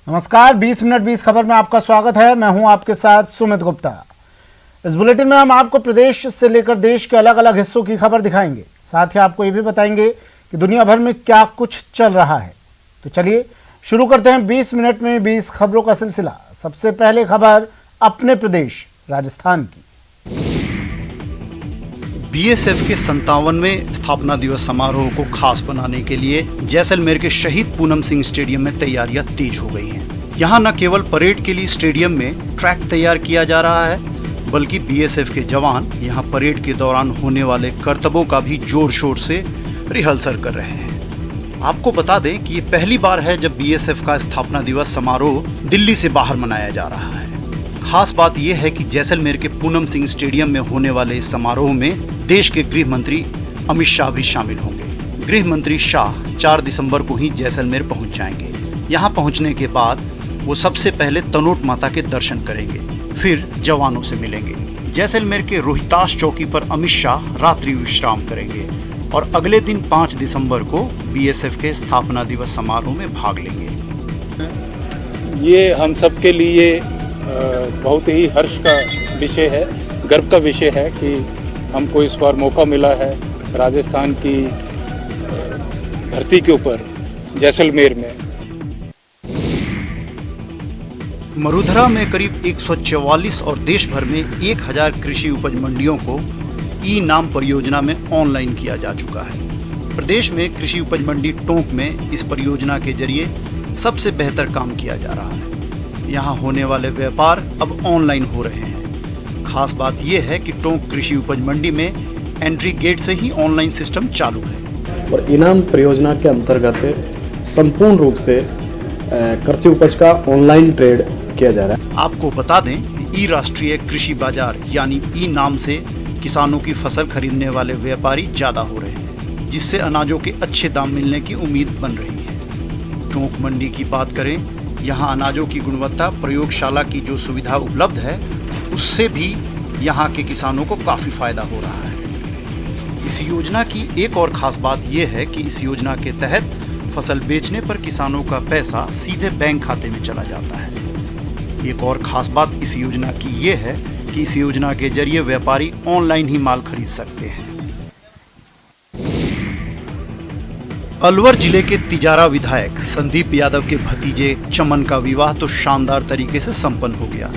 नमस्कार, 20 मिनट 20 खबर में आपका स्वागत है। मैं हूं आपके साथ सुमित गुप्ता। इस बुलेटिन में हम आपको प्रदेश से लेकर देश के अलग अलग हिस्सों की खबर दिखाएंगे। साथ ही आपको ये भी बताएंगे कि दुनिया भर में क्या कुछ चल रहा है। तो चलिए शुरू करते हैं 20 मिनट में 20 खबरों का सिलसिला। सबसे पहले खबर अपने प्रदेश राजस्थान की। बीएसएफ के 57वें स्थापना दिवस समारोह को खास बनाने के लिए जैसलमेर के शहीद पूनम सिंह स्टेडियम में तैयारियां तेज हो गई हैं। यहां न केवल परेड के लिए स्टेडियम में ट्रैक तैयार किया जा रहा है, बल्कि बीएसएफ के जवान यहां परेड के दौरान होने वाले करतबों का भी जोर शोर से रिहर्सल कर रहे हैं। आपको बता दें कि ये पहली बार है जब बीएसएफ का स्थापना दिवस समारोह दिल्ली से बाहर मनाया जा रहा है। खास बात यह है कि जैसलमेर के पूनम सिंह स्टेडियम में होने वाले इस समारोह में देश के गृह मंत्री अमित शाह भी शामिल होंगे। गृह मंत्री शाह 4 दिसंबर को ही जैसलमेर पहुंच जाएंगे। यहां पहुंचने के बाद वो सबसे पहले तनोट माता के दर्शन करेंगे, फिर जवानों से मिलेंगे। जैसलमेर के रोहतास चौकी पर अमित शाह रात्रि विश्राम करेंगे और अगले दिन 5 दिसंबर को बीएसएफ के स्थापना दिवस समारोह में भाग लेंगे। ये हम सब के लिए बहुत ही हर्ष का विषय है, गर्व का विषय है कि हमको इस बार मौका मिला है राजस्थान की धरती के ऊपर जैसलमेर में। मरुधरा में करीब 144 और देश भर में 1000 कृषि उपज मंडियों को ई नाम परियोजना में ऑनलाइन किया जा चुका है। प्रदेश में कृषि उपज मंडी टोंक में इस परियोजना के जरिए सबसे बेहतर काम किया जा रहा है। यहाँ होने वाले व्यापार अब ऑनलाइन हो रहे हैं। खास बात यह है कि टोंक कृषि उपज मंडी में एंट्री गेट से ही ऑनलाइन सिस्टम चालू है। और इनाम परियोजना के अंतर्गत संपूर्ण रूप से कृषि उपज का ऑनलाइन ट्रेड किया जा रहा है। आपको बता दें कि ई राष्ट्रीय कृषि बाजार यानी ई नाम से किसानों की फसल खरीदने वाले व्यापारी ज्यादा हो रहे हैं, जिससे अनाजों के अच्छे दाम मिलने की उम्मीद बन रही है। टोंक मंडी की बात करें, यहाँ अनाजों की गुणवत्ता प्रयोगशाला की जो सुविधा उपलब्ध है उससे भी यहाँ के किसानों को काफ़ी फायदा हो रहा है। इस योजना की एक और ख़ास बात यह है कि इस योजना के तहत फसल बेचने पर किसानों का पैसा सीधे बैंक खाते में चला जाता है। एक और ख़ास बात इस योजना की यह है कि इस योजना के जरिए व्यापारी ऑनलाइन ही माल खरीद सकते हैं। अलवर जिले के तिजारा विधायक संदीप यादव के भतीजे चमन का विवाह तो शानदार तरीके से संपन्न हो गया,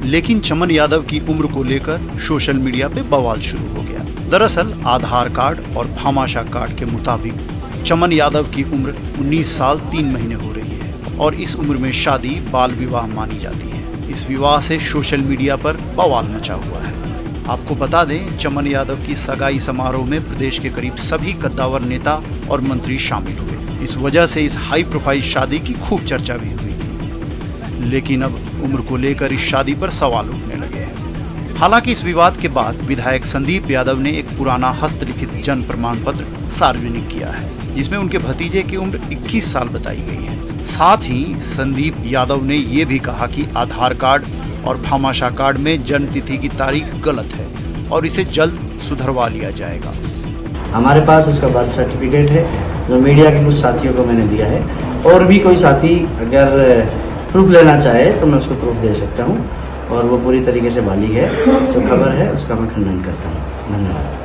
लेकिन चमन यादव की उम्र को लेकर सोशल मीडिया पे बवाल शुरू हो गया। दरअसल आधार कार्ड और भामाशाह कार्ड के मुताबिक चमन यादव की उम्र 19 साल 3 महीने हो रही है और इस उम्र में शादी बाल विवाह मानी जाती है। इस विवाह से सोशल मीडिया पर बवाल मचा हुआ है। आपको बता दें, चमन यादव की सगाई समारोह में प्रदेश के करीब सभी कद्दावर नेता और मंत्री शामिल हुए। इस वजह से इस हाई प्रोफाइल शादी की खूब चर्चा भी हुई थी, लेकिन अब उम्र को लेकर इस शादी पर सवाल उठने लगे हैं। हालांकि इस विवाद के बाद विधायक संदीप यादव ने एक पुराना हस्तलिखित जन्म प्रमाण पत्र सार्वजनिक किया है, जिसमें उनके भतीजे की उम्र 21 साल बताई गई है। साथ ही संदीप यादव ने ये भी कहा कि आधार कार्ड और भामाशाह कार्ड में जन्म तिथि की तारीख गलत है और इसे जल्द सुधरवा लिया जाएगा। हमारे पास उसका बर्थ सर्टिफिकेट है जो मीडिया के कुछ साथियों को मैंने दिया है, और भी कोई साथी अगर प्रूफ लेना चाहे तो मैं उसको प्रूफ दे सकता हूँ, और वो पूरी तरीके से बालिग है। जो खबर है उसका मैं खंडन करता हूँ। धन्यवाद।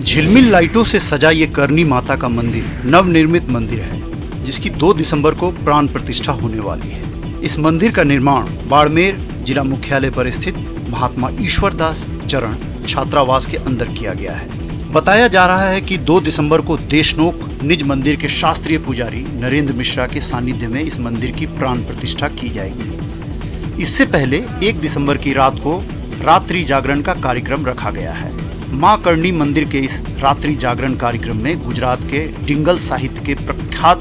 झिलमिल लाइटों से सजा ये करनी माता का मंदिर नवनिर्मित मंदिर है, जिसकी 2 दिसंबर को प्राण प्रतिष्ठा होने वाली है। इस मंदिर का निर्माण बाड़मेर जिला मुख्यालय पर स्थित महात्मा ईश्वरदास चरण छात्रावास के अंदर किया गया है। बताया जा रहा है कि 2 दिसंबर को देशनोक निज मंदिर के शास्त्रीय पुजारी नरेंद्र मिश्रा के सानिध्य में इस मंदिर की प्राण प्रतिष्ठा की जाएगी। इससे पहले 1 दिसंबर की रात को रात्रि जागरण का कार्यक्रम रखा गया है। मां करणी मंदिर के इस रात्रि जागरण कार्यक्रम में गुजरात के डिंगल साहित्य के प्रख्यात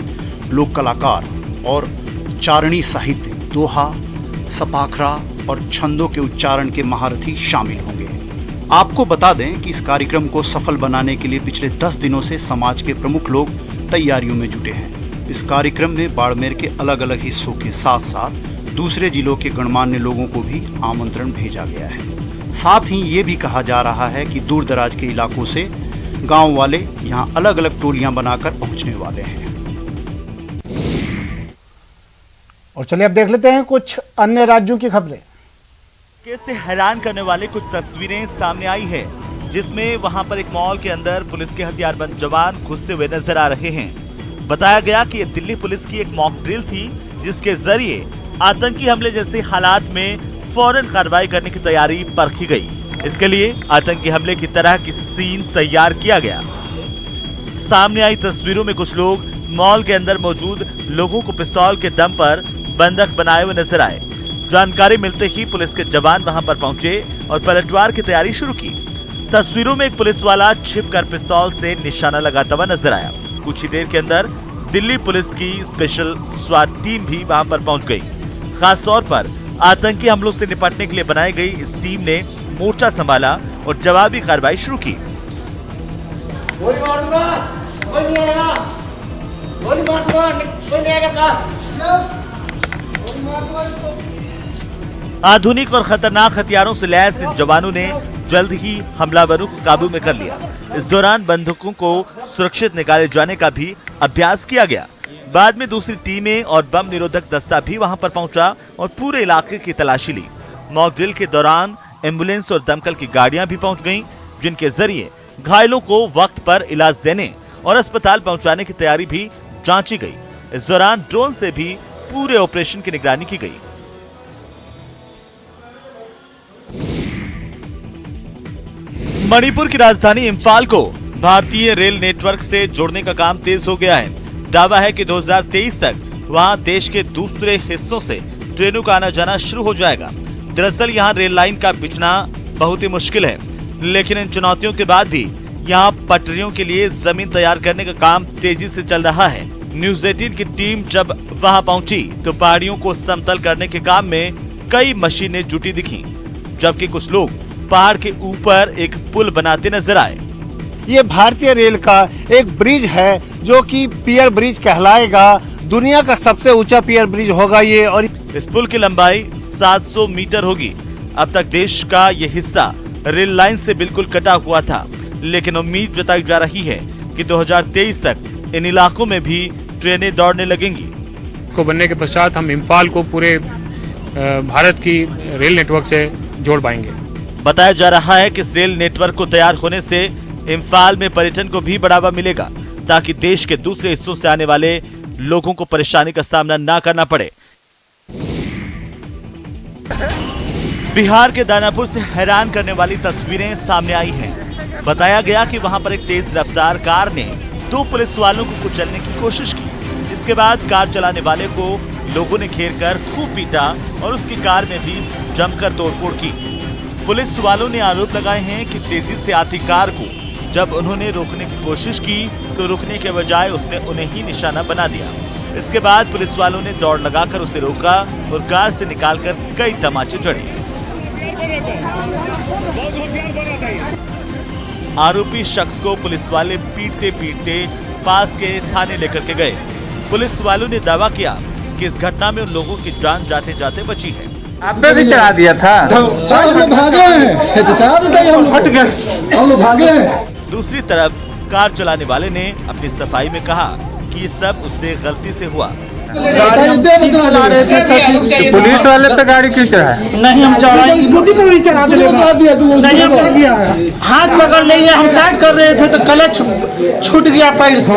लोक कलाकार और चारणी साहित्य, दोहा, सपाखरा और छंदों के उच्चारण के महारथी शामिल होंगे। आपको बता दें कि इस कार्यक्रम को सफल बनाने के लिए पिछले 10 दिनों से समाज के प्रमुख लोग तैयारियों में जुटे हैं। इस कार्यक्रम में बाड़मेर के अलग अलग हिस्सों के साथ साथ दूसरे जिलों के गणमान्य लोगों को भी आमंत्रण भेजा गया है। साथ ही ये भी कहा जा रहा है कि दूर दराज के इलाकों से गांव वाले यहां अलग अलग टोलियां बनाकर पहुंचने वाले हैं। और चलिए अब देख लेते हैं कुछ अन्य राज्यों की खबरें। से हैरान करने वाले कुछ तस्वीरें सामने आई है, जिसमें वहां पर एक मॉल के अंदर पुलिस के हथियारबंद जवान घुसते हुए नजर आ रहे हैं। बताया गया कि ये दिल्ली पुलिस की एक मॉक ड्रिल थी, जिसके जरिए आतंकी हमले जैसे हालात में फौरन कार्रवाई करने की तैयारी परखी गई। इसके लिए आतंकी हमले की तरह की सीन तैयार किया गया। सामने आई तस्वीरों में कुछ लोग मॉल के अंदर मौजूद लोगों को पिस्तौल के दम पर बंधक बनाए हुए नजर आए। जानकारी मिलते ही पुलिस के जवान वहां पर पहुंचे और पलटवार की तैयारी शुरू की। तस्वीरों में एक पुलिस वाला छिपकर पिस्तौल से निशाना लगाता हुआ नजर आया। कुछ ही देर के अंदर दिल्ली पुलिस की स्पेशल स्वाट टीम भी वहां पर पहुंच गई। खास तौर पर आतंकी हमलों से निपटने के लिए बनाई गई इस टीम ने मोर्चा संभाला और जवाबी कार्रवाई शुरू की। गोली मार दूंगा, कोई नहीं आएगा। गोली मार दूंगा, कोई नहीं आएगा पास। गोली मार दूंगा इसको। आधुनिक और खतरनाक हथियारों से लैस इन जवानों ने जल्द ही हमलावरों को काबू में कर लिया। इस दौरान बंदूकों को सुरक्षित निकाले जाने का भी अभ्यास किया गया। बाद में दूसरी टीमें और बम निरोधक दस्ता भी वहां पर पहुंचा और पूरे इलाके की तलाशी ली। मॉक ड्रिल के दौरान एम्बुलेंस और दमकल की गाड़ियां भी पहुंच गईं, जिनके जरिए घायलों को वक्त पर इलाज देने और अस्पताल पहुंचाने की तैयारी भी जांची गई। इस दौरान ड्रोन से भी पूरे ऑपरेशन की निगरानी की गई। मणिपुर की राजधानी इम्फाल को भारतीय रेल नेटवर्क से जोड़ने का काम तेज हो गया है। दावा है कि 2023 तक वहां देश के दूसरे हिस्सों से ट्रेनों का आना जाना शुरू हो जाएगा। दरअसल यहां रेल लाइन का बिछना बहुत ही मुश्किल है, लेकिन इन चुनौतियों के बाद भी यहां पटरियों के लिए जमीन तैयार करने का काम तेजी से चल रहा है। न्यूज 18 की टीम जब वहां पहुंची तो पहाड़ियों को समतल करने के काम में कई मशीनें जुटी दिखी, जबकि कुछ लोग पहाड़ के ऊपर एक पुल बनाते नजर आए। ये भारतीय रेल का एक ब्रिज है जो कि पियर ब्रिज कहलाएगा। दुनिया का सबसे ऊंचा पियर ब्रिज होगा ये। और इस पुल की लंबाई 700 मीटर होगी। अब तक देश का ये हिस्सा रेल लाइन से बिल्कुल कटा हुआ था, लेकिन उम्मीद जताई जा रही है कि 2023 तक इन इलाकों में भी ट्रेनें दौड़ने लगेंगी। को बनने के पश्चात हम इम्फाल को पूरे भारत की रेल नेटवर्क से जोड़ पाएंगे। बताया जा रहा है कि इस रेल नेटवर्क को तैयार होने से इम्फाल में पर्यटन को भी बढ़ावा मिलेगा, ताकि देश के दूसरे हिस्सों से आने वाले लोगों को परेशानी का सामना न करना पड़े। बिहार के दानापुर से हैरान करने वाली तस्वीरें सामने आई हैं। बताया गया कि वहां पर एक तेज रफ्तार कार ने 2 पुलिस वालों को कुचलने की कोशिश की, जिसके बाद कार चलाने वाले को लोगों ने घेर कर खूब पीटा और उसकी कार में भी जमकर तोड़फोड़ की। पुलिस वालों ने आरोप लगाए हैं कि तेजी से आती कार को जब उन्होंने रोकने की कोशिश की तो रुकने के बजाय उसने उन्हें ही निशाना बना दिया। इसके बाद पुलिस वालों ने दौड़ लगाकर उसे रोका और कार से निकालकर कई तमाचे जड़े। आरोपी शख्स को पुलिस वाले पीटते पीटते पास के थाने लेकर के गए। पुलिस वालों ने दावा किया कि इस घटना में उन लोगों की जान जाते जाते बची है। आपने भी चढ़ा दिया था। हम लोग भागे हैं, तो चढ़ा देते हैं, हम लोग भागे हैं। दूसरी तरफ कार चलाने वाले ने अपनी सफाई में कहा कि ये सब उससे गलती से हुआ। पुलिस वाले पे गाड़ी क्यों चढ़ा? नहीं, हम स्कूटी पर भी चला दिया। हाथ पकड़ लिए, हम साइड कर रहे थे तो क्लच छूट गया पैर से।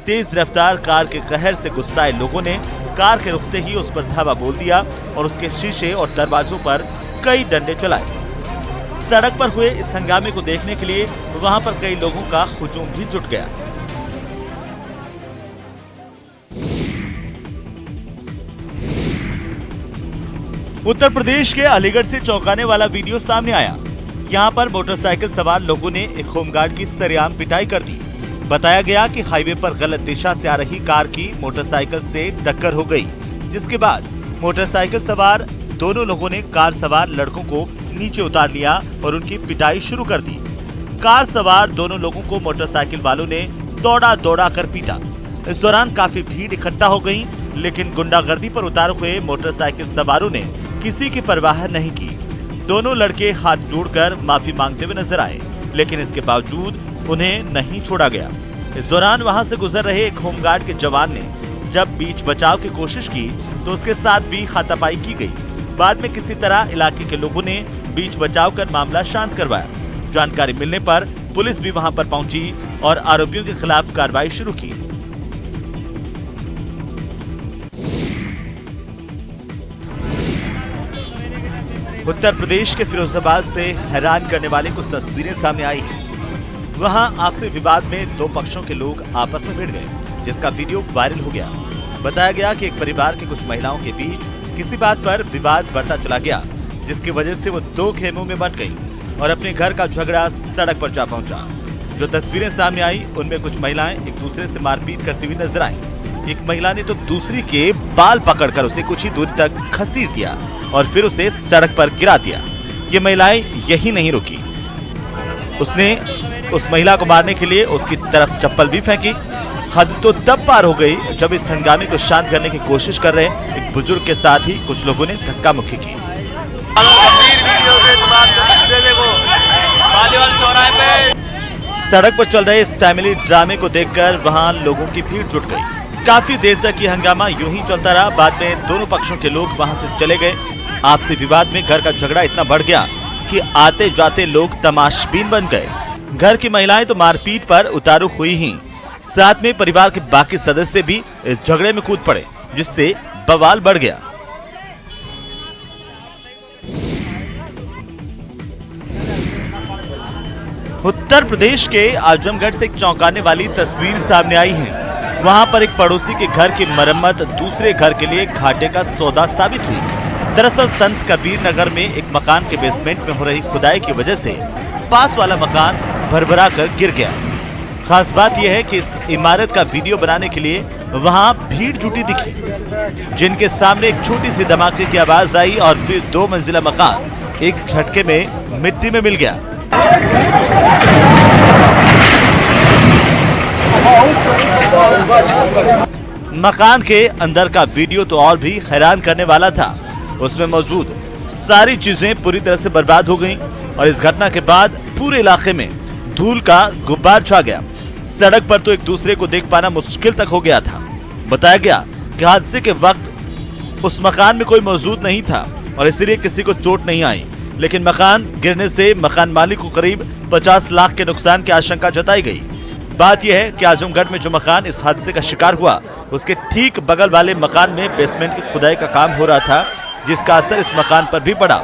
तेज रफ्तार कार के कहर से गुस्साए लोगों ने कार के रुकते ही उस पर धावा बोल दिया और उसके शीशे और दरवाजों पर कई डंडे चलाए। सड़क पर हुए इस हंगामे को देखने के लिए वहां पर कई लोगों का हुजूम भी जुट गया। उत्तर प्रदेश के अलीगढ़ से चौंकाने वाला वीडियो सामने आया। यहां पर मोटरसाइकिल सवार लोगों ने एक होमगार्ड की सरेआम पिटाई कर दी। बताया गया कि हाईवे पर गलत दिशा से आ रही कार की मोटरसाइकिल से टक्कर हो गई, जिसके बाद मोटरसाइकिल सवार दोनों लोगों ने कार सवार लड़कों को नीचे उतार लिया और उनकी पिटाई शुरू कर दी। कार सवार दोनों लोगों को मोटरसाइकिल वालों ने दौड़ा दौड़ा कर पीटा। इस दौरान काफी भीड़ इकट्ठा हो गई, लेकिन गुंडागर्दी पर उतार हुए मोटरसाइकिल सवारों ने किसी की परवाह नहीं की। दोनों लड़के हाथ जोड़कर माफी मांगते हुए नजर आए, लेकिन इसके बावजूद उन्हें नहीं छोड़ा गया। इस दौरान वहां से गुजर रहे एक होमगार्ड के जवान ने जब बीच बचाव की कोशिश की तो उसके साथ भी हाथापाई की गई। बाद में किसी तरह इलाके के लोगों ने बीच बचाव कर मामला शांत करवाया। जानकारी मिलने पर पुलिस भी वहां पर पहुंची और आरोपियों के खिलाफ कार्रवाई शुरू की। उत्तर प्रदेश के फिरोजाबाद से हैरान करने वाली कुछ तस्वीरें सामने आई हैं। वहां आपसी विवाद में दो पक्षों के लोग आपस में भिड़ गए, जिसका वीडियो वायरल हो गया। बताया गया कि एक परिवार के कुछ महिलाओं के बीच किसी बात पर विवाद बढ़ता चला गया, जिसकी वजह से वो दो खेमों में बंट गई और अपने घर का झगड़ा सड़क पर जा पहुंचा। जो तस्वीरें सामने आई उनमें कुछ महिलाएं एक दूसरे से मारपीट करती हुई नजर आई। एक महिला ने तो दूसरी के बाल पकड़कर उसे कुछ ही दूरी तक घसीट दिया और फिर उसे सड़क पर गिरा दिया। ये महिलाएं यही नहीं रुकी, उसने उस महिला को मारने के लिए उसकी तरफ चप्पल भी फेंकी। हद तो तब पार हो गई जब इस हंगामे को शांत करने की कोशिश कर रहे एक बुजुर्ग के साथ ही कुछ लोगों ने धक्का मुक्की की। सड़क पर चल रहे इस फैमिली ड्रामे को देखकर वहां लोगों की भीड़ जुट गई। काफी देर तक ये हंगामा यूं ही चलता रहा। बाद में दोनों पक्षों के लोग वहां से चले गए। आपसी विवाद में घर का झगड़ा इतना बढ़ गया कि आते जाते लोग तमाशबीन बन गए। घर की महिलाएं तो मारपीट पर उतारू हुई ही, साथ में परिवार के बाकी सदस्य भी इस झगड़े में कूद पड़े, जिससे बवाल बढ़ गया। उत्तर प्रदेश के आजमगढ़ से एक चौंकाने वाली तस्वीर सामने आई है। वहां पर एक पड़ोसी के घर की मरम्मत दूसरे घर के लिए घाटे का सौदा साबित हुई। दरअसल संत कबीर नगर में एक मकान के बेसमेंट में हो रही खुदाई की वजह से पास वाला मकान भरभरा कर गिर गया। खास बात यह है कि इस इमारत का वीडियो बनाने के लिए वहां भीड़ जुटी दिखी, जिनके सामने एक छोटी सी धमाके की आवाज आई और फिर 2 मंजिला मकान एक झटके में मिट्टी में मिल गया। मकान के अंदर का वीडियो तो और भी हैरान करने वाला था। उसमें मौजूद सारी चीजें पूरी तरह से बर्बाद हो गईं और इस घटना के बाद पूरे इलाके में धूल का गुब्बार छा गया। सड़क पर तो एक दूसरे को देख पाना मुश्किल तक हो गया था। बताया गया कि हादसे के वक्त उस मकान में कोई मौजूद नहीं था और इसलिए किसी को चोट नहीं आई, लेकिन मकान गिरने से मकान मालिक को करीब 50 लाख के नुकसान की आशंका जताई गई। बात यह है कि आजमगढ़ में जो मकान इस हादसे का शिकार हुआ, उसके ठीक बगल वाले मकान में बेसमेंट की खुदाई का काम हो रहा था, जिसका असर इस मकान पर भी पड़ा।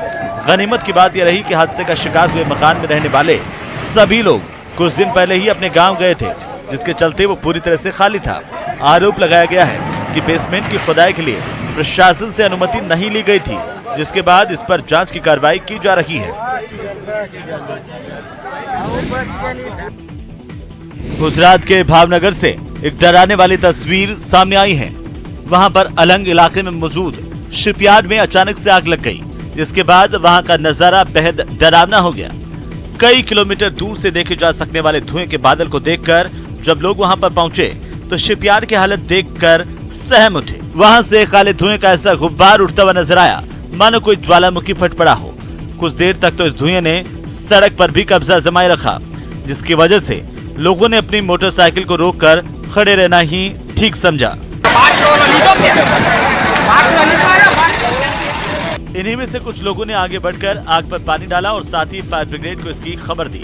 गनीमत की बात यह रही कि हादसे का शिकार हुए मकान में रहने वाले सभी लोग कुछ दिन पहले ही अपने गांव गए थे, जिसके चलते वो पूरी तरह से खाली था। आरोप लगाया गया है कि बेसमेंट की खुदाई के लिए प्रशासन से अनुमति नहीं ली गई थी, जिसके बाद इस पर जांच की कार्रवाई की जा रही है। गुजरात के भावनगर से एक डराने वाली तस्वीर सामने आई है। वहां पर अलंग इलाके में मौजूद शिपयार्ड में अचानक से आग लग गई, जिसके बाद वहां का नजारा बेहद डरावना हो गया। कई किलोमीटर दूर से देखे जा सकने वाले धुएं के बादल को देखकर जब लोग वहां पर पहुंचे तो शिपयार्ड की हालत देखकर सहम उठे। वहां से काले धुएं का ऐसा गुब्बार उठता हुआ नजर आया मानो कोई ज्वालामुखी फट पड़ा हो। कुछ देर तक तो इस धुएं ने सड़क पर भी कब्जा जमाए रखा, जिसकी वजह से लोगों ने अपनी मोटरसाइकिल को रोककर खड़े रहना ही ठीक समझा। इन्हीं में से कुछ लोगों ने आगे बढ़कर आग पर पानी डाला और साथ ही फायर ब्रिगेड को इसकी खबर दी।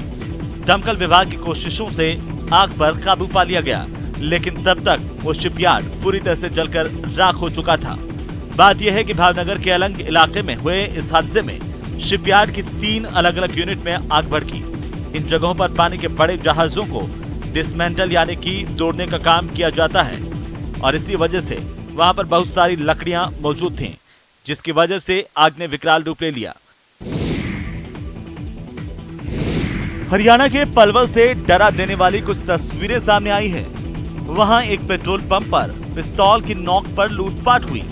दमकल विभाग की कोशिशों से आग पर काबू पा लिया गया, लेकिन तब तक वो शिपयार्ड पूरी तरह से जलकर राख हो चुका था। बात यह है कि भावनगर के अलंग इलाके में हुए इस हादसे में शिपयार्ड की 3 अलग अलग यूनिट में आग भड़की। इन जगहों पर पानी के बड़े जहाजों को डिसमेंटल यानी कि तोड़ने का काम किया जाता है और इसी वजह से वहां पर बहुत सारी लकड़ियां मौजूद थीं, जिसकी वजह से आग ने विकराल रूप ले लिया। हरियाणा के पलवल से डरा देने वाली कुछ तस्वीरें सामने आई हैं। वहां एक पेट्रोल पंप पर पिस्तौल की नोक पर लूटपाट हुई।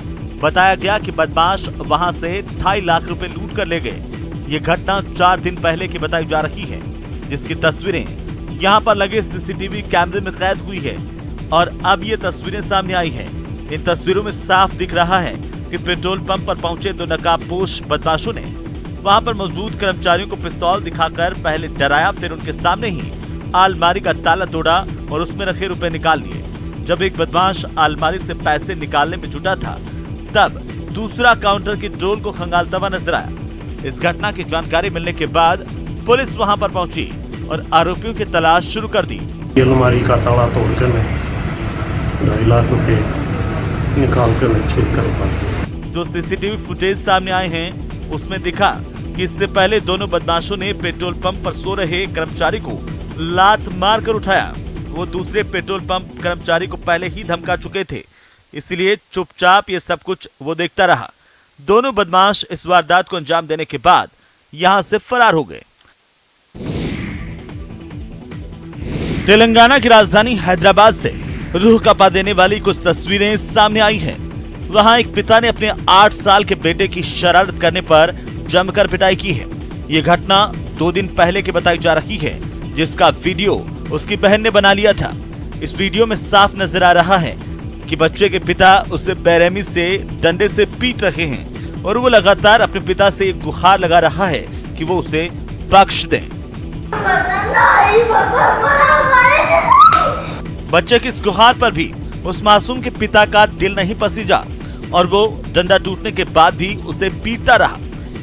बताया गया कि बदमाश वहां से 2.5 लाख रुपए लूट कर ले गए। ये घटना 4 दिन पहले की बताई जा रही है, जिसकी तस्वीरें यहां पर लगे सीसीटीवी कैमरे में कैद हुई है और अब ये तस्वीरें सामने आई हैं। इन तस्वीरों में साफ दिख रहा है कि पेट्रोल पंप पर पहुंचे 2 नकाबपोश बदमाशों ने वहां पर मौजूद कर्मचारियों को पिस्तौल दिखाकर पहले डराया, फिर उनके सामने ही अलमारी का ताला तोड़ा और उसमें रखे रुपए निकाल लिए। जब एक बदमाश अलमारी से पैसे निकालने में जुटा था तब दूसरा काउंटर की ड्रोन को खंगालता हुआ नजर आया। इस घटना की जानकारी मिलने के बाद पुलिस वहां पर पहुंची और आरोपियों की तलाश शुरू कर दी। अलमारी का ताला तोड़कर 2.5 लाख रुपए निकाल कर चेक कर पाए। जो सीसीटीवी फुटेज सामने आए हैं उसमें दिखा कि इससे पहले दोनों बदमाशों ने पेट्रोल पंप पर सो रहे कर्मचारी को लात मारकर उठाया। वो दूसरे पेट्रोल पंप कर्मचारी को पहले ही धमका चुके थे, इसलिए चुपचाप ये सब कुछ वो देखता रहा। दोनों बदमाश इस वारदात को अंजाम देने के बाद यहां से फरार हो गए। तेलंगाना की राजधानी हैदराबाद से रूह कंपा देने वाली कुछ तस्वीरें सामने आई हैं। वहां एक पिता ने अपने 8 साल के बेटे की शरारत करने पर जमकर पिटाई की है। ये घटना 2 दिन पहले की बताई जा रही है, जिसका वीडियो उसकी बहन ने बना लिया था। इस वीडियो में साफ नजर आ रहा है कि बच्चे के पिता उसे बेरहमी से डंडे से पीट रहे हैं और वो लगातार अपने पिता से एक गुहार लगा रहा है कि वो उसे बख्श दें। बच्चे की इस गुहार पर भी उस मासूम के पिता का दिल नहीं पसीजा और वो डंडा टूटने के बाद भी उसे पीटता रहा।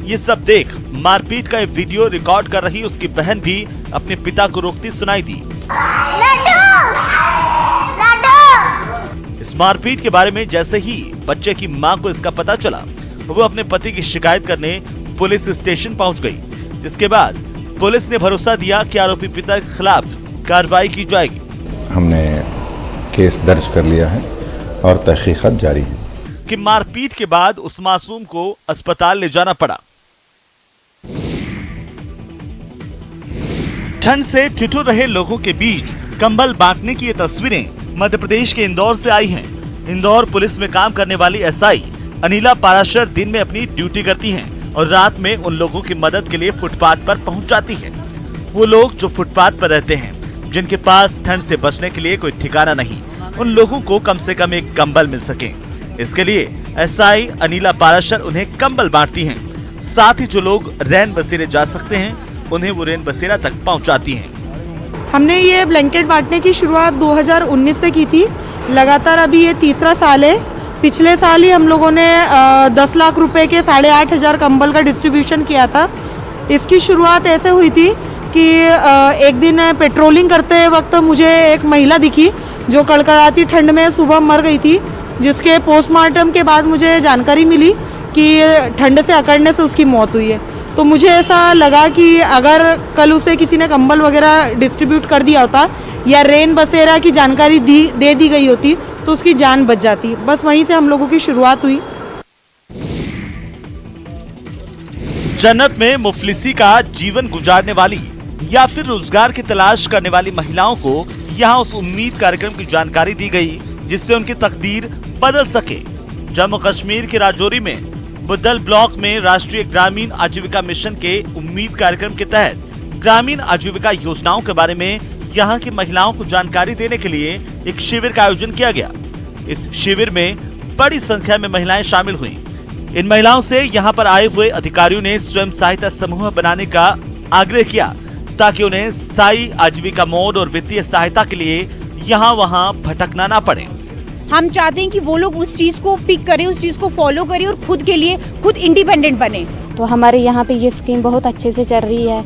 ये सब देख मारपीट का एक वीडियो रिकॉर्ड कर रही उसकी बहन भी अपने पिता को रोकती सुनाई दी। इस मारपीट के बारे में जैसे ही बच्चे की मां को इसका पता चला, वो अपने पति की शिकायत करने पुलिस स्टेशन पहुंच गई, जिसके बाद पुलिस ने भरोसा दिया कि आरोपी पिता के खिलाफ कार्रवाई की जाएगी। हमने केस दर्ज कर लिया है और तहकीकात जारी है कि मारपीट के बाद उस मासूम को अस्पताल ले जाना पड़ा। ठंड से ठिठुर रहे लोगों के बीच कंबल बांटने की ये तस्वीरें मध्य प्रदेश के इंदौर से आई हैं। इंदौर पुलिस में काम करने वाली एसआई अनिला पाराशर दिन में अपनी ड्यूटी करती हैं और रात में उन लोगों की मदद के लिए फुटपाथ पर पहुंच जाती है। वो लोग जो फुटपाथ पर रहते हैं, जिनके पास ठंड से बचने के लिए कोई ठिकाना नहीं, उन लोगों को कम से कम एक कंबल मिल सके, इसके लिए एसआई अनिला पाराशर उन्हें कंबल बांटती हैं। साथ ही जो लोग रैन बसेरे जा सकते हैं, उन्हें वो रैन बसेरा तक पहुंचाती हैं। हमने ये ब्लैंकेट बांटने की शुरुआत 2019 से की थी। लगातार अभी ये 3रा साल है। पिछले साल ही हम लोगों ने 10 लाख रुपए के 8,500 कंबल का डिस्ट्रीब्यूशन किया था। इसकी शुरुआत ऐसे हुई थी कि एक दिन पेट्रोलिंग करते वक्त मुझे एक महिला दिखी जो कड़कड़ाती ठंड में सुबह मर गई थी, जिसके पोस्टमार्टम के बाद मुझे जानकारी मिली कि ठंड से अकड़ने से उसकी मौत हुई है। तो मुझे ऐसा लगा कि अगर कल उसे किसी ने कंबल वगैरह डिस्ट्रीब्यूट कर दिया होता या रेन बसेरा की जानकारी दे दी गई होती तो उसकी जान बच जाती। बस वहीं से हम लोगों की शुरुआत हुई। जन्नत में मुफलिसी का जीवन गुजारने वाली या फिर रोजगार की तलाश करने वाली महिलाओं को यहाँ उस उम्मीद कार्यक्रम की जानकारी दी गई, जिससे उनकी तकदीर बदल सके। जम्मू कश्मीर के राजौरी में बुद्धल ब्लॉक में राष्ट्रीय ग्रामीण आजीविका मिशन के उम्मीद कार्यक्रम के तहत ग्रामीण आजीविका योजनाओं के बारे में यहाँ की महिलाओं को जानकारी देने के लिए एक शिविर का आयोजन किया गया। इस शिविर में बड़ी संख्या में महिलाएं शामिल हुईं। इन महिलाओं से यहाँ पर आए हुए अधिकारियों ने स्वयं सहायता समूह बनाने का आग्रह किया, ताकि उन्हें स्थायी आजीविका मोड और वित्तीय सहायता के लिए यहाँ वहाँ भटकना ना पड़े। हम चाहते हैं कि वो लोग उस चीज को पिक करें, उस चीज को फॉलो करें और खुद के लिए खुद इंडिपेंडेंट बने। तो हमारे यहाँ पे ये स्कीम बहुत अच्छे से चल रही है।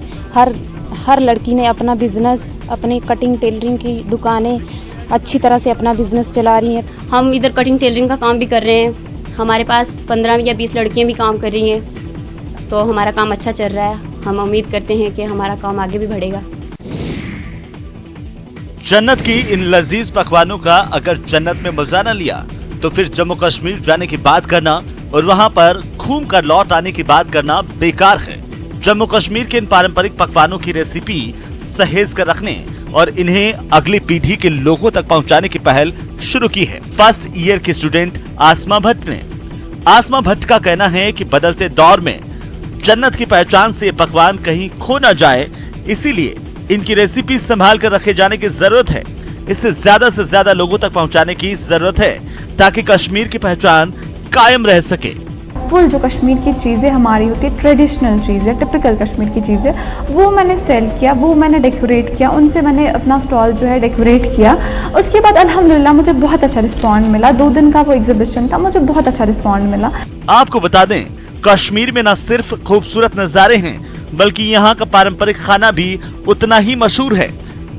हर लड़की ने अपना बिजनेस, अपनी कटिंग टेलरिंग की दुकानें अच्छी तरह से अपना बिजनेस चला रही हैं। हम इधर कटिंग टेलरिंग का काम भी कर रहे हैं। हमारे पास 15 या 20 लड़कियां भी काम कर रही हैं, तो हमारा काम अच्छा चल रहा है। हम उम्मीद करते हैं कि हमारा काम आगे भी बढ़ेगा। जन्नत की इन लजीज पकवानों का अगर जन्नत में मजा न लिया तो फिर जम्मू कश्मीर जाने की बात करना और वहां पर घूम कर लौट आने की बात करना बेकार है। जम्मू कश्मीर के इन पारंपरिक पकवानों की रेसिपी सहेज कर रखने और इन्हें अगली पीढ़ी के लोगों तक पहुंचाने की पहल शुरू की है। फर्स्ट ईयर की स्टूडेंट आसमा भट्ट ने। आसमा भट्ट का कहना है कि बदलते दौर में जन्नत की पहचान से ये पकवान कहीं खो न जाए, इसीलिए इनकी रेसिपी संभाल कर रखे जाने की जरूरत है। इसे ज्यादा से ज्यादा लोगों तक पहुंचाने की जरूरत है ताकि कश्मीर की पहचान कायम रह सके। फुल जो कश्मीर की चीज़ें हमारी होती है, ट्रेडिशनल चीज़ें, टिपिकल कश्मीर की चीज़ें, वो मैंने सेल किया, वो मैंने डेकोरेट किया, उनसे मैंने अपना स्टॉल जो है डेकोरेट किया। उसके बाद अल्हम्दुलिल्लाह मुझे बहुत अच्छा रिस्पॉन्ड मिला। 2 दिन का वो एग्जीबिशन था, मुझे बहुत अच्छा रिस्पॉन्ड मिला। आपको बता दें, कश्मीर में न सिर्फ खूबसूरत नज़ारे हैं, बल्कि यहाँ का पारंपरिक खाना भी उतना ही मशहूर है।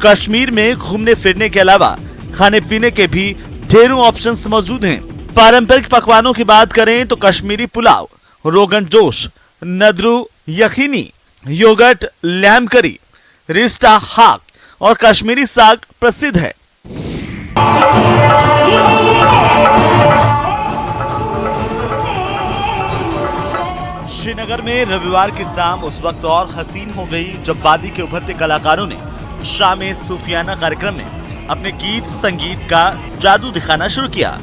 कश्मीर में घूमने फिरने के अलावा खाने पीने के भी ढेरों ऑप्शंस मौजूद हैं। पारंपरिक पकवानों की बात करें तो कश्मीरी पुलाव, रोगन जोश, नदरू यखीनी, योगर्ट, लैम करी, रिस्टा हाक और कश्मीरी साग प्रसिद्ध है। श्रीनगर में रविवार की शाम उस वक्त और हसीन हो गई जब वादी के उभरते कलाकारों ने शाम सूफियाना कार्यक्रम में अपने गीत संगीत का जादू दिखाना शुरू किया।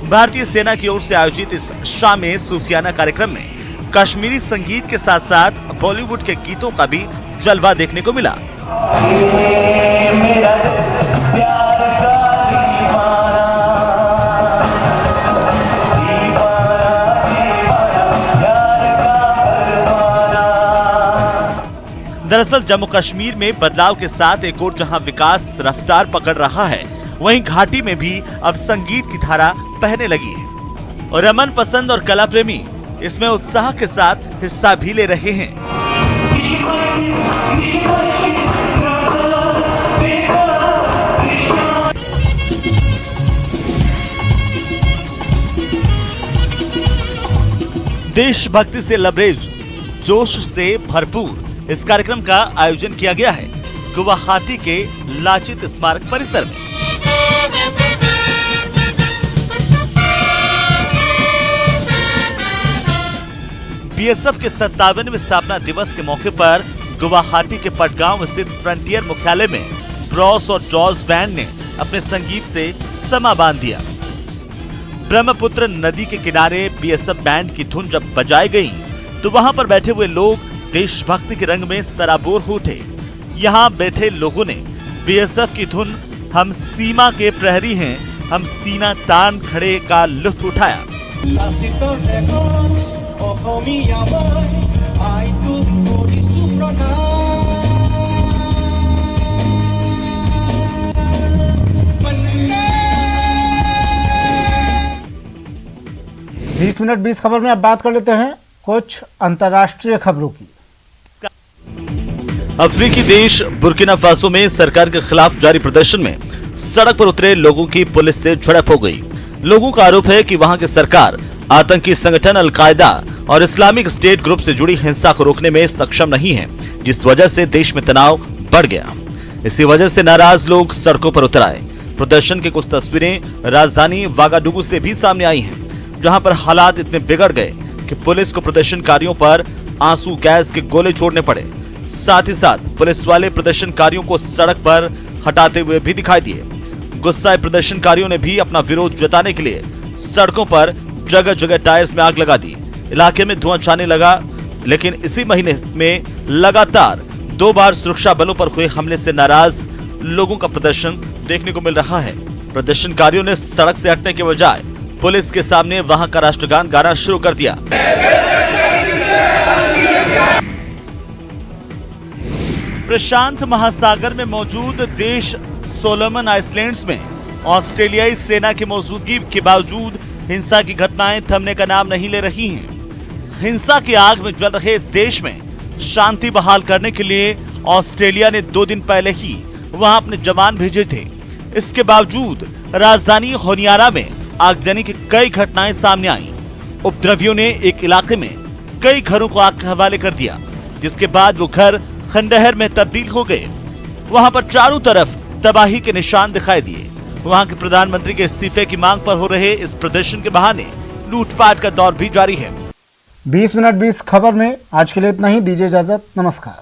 भारतीय सेना की ओर से आयोजित इस शाम सूफियाना कार्यक्रम में कश्मीरी संगीत के साथ साथ बॉलीवुड के गीतों का भी जलवा देखने को मिला। दरअसल जम्मू कश्मीर में बदलाव के साथ एक और जहां विकास रफ्तार पकड़ रहा है, वहीं घाटी में भी अब संगीत की धारा बहने लगी है और रमन पसंद और कला प्रेमी इसमें उत्साह के साथ हिस्सा भी ले रहे हैं। देशभक्ति से लबरेज, जोश से भरपूर इस कार्यक्रम का आयोजन किया गया है गुवाहाटी के लाचित स्मारक परिसर में। बीएसएफ के 57वें स्थापना दिवस के मौके पर गुवाहाटी के पटगांव स्थित फ्रंटियर मुख्यालय में ब्रॉस और जॉर्ज बैंड ने अपने संगीत से समा बांध दिया। ब्रह्मपुत्र नदी के किनारे बीएसएफ बैंड की धुन जब बजाई गई तो वहां पर बैठे हुए लोग देशभक्ति के रंग में सराबोर हो उठे। यहाँ बैठे लोगों ने बीएसएफ की धुन हम सीमा के प्रहरी हैं, हम सीना तान खड़े का लुत्फ उठाया। बीस मिनट 20 खबर में अब बात कर लेते हैं कुछ अंतर्राष्ट्रीय खबरों की। अफ्रीकी देश बुर्किना फासो में सरकार के खिलाफ जारी प्रदर्शन में सड़क पर उतरे लोगों की पुलिस से झड़प हो गई। लोगों का आरोप है कि वहां की सरकार आतंकी संगठन अल-कायदा और इस्लामिक स्टेट ग्रुप से जुड़ी हिंसा को रोकने में सक्षम नहीं है, जिस वजह से देश में तनाव बढ़ गया। इसी वजह से नाराज लोग सड़कों पर उतर आए। प्रदर्शन की कुछ तस्वीरें राजधानी वागाडुगु से भी सामने आई हैं, जहां पर हालात इतने बिगड़ गए कि पुलिस को प्रदर्शनकारियों पर आंसू गैस के गोले छोड़ने पड़े। साथ ही साथ पुलिस वाले प्रदर्शनकारियों को सड़क पर हटाते हुए भी दिखाई दिए। गुस्साए प्रदर्शनकारियों ने भी अपना विरोध जताने के लिए सड़कों पर जगह जगह टायर्स में आग लगा दी। इलाके में धुआं छाने लगा, लेकिन इसी महीने में लगातार 2 बार सुरक्षा बलों पर हुए हमले से नाराज लोगों का प्रदर्शन देखने को मिल रहा है। प्रदर्शनकारियों ने सड़क से हटने के बजाय पुलिस के सामने वहां का राष्ट्रगान गाना शुरू कर दिया। प्रशांत महासागर में मौजूद देश सोलोमन आइलैंड्स में ऑस्ट्रेलियाई सेना की मौजूदगी के बावजूद हिंसा की घटनाएं थमने का नाम नहीं ले रही हैं। हिंसा की आग में जल रहे इस देश में शांति बहाल करने के लिए ऑस्ट्रेलिया ने 2 दिन पहले ही वहां अपने जवान भेजे थे। इसके बावजूद राजधानी होनियारा में आगजनी की कई घटनाएं सामने आईं। उपद्रवियों ने एक इलाके में कई घरों को आग के हवाले कर दिया, जिसके बाद वो घर खंडहर में तब्दील हो गए। वहां पर चारों तरफ तबाही के निशान दिखाई दिए। वहां के प्रधानमंत्री के इस्तीफे की मांग पर हो रहे इस प्रदर्शन के बहाने लूटपाट का दौर भी जारी है। 20 मिनट 20 खबर में आज के लिए इतना ही। दीजिए इजाजत, नमस्कार।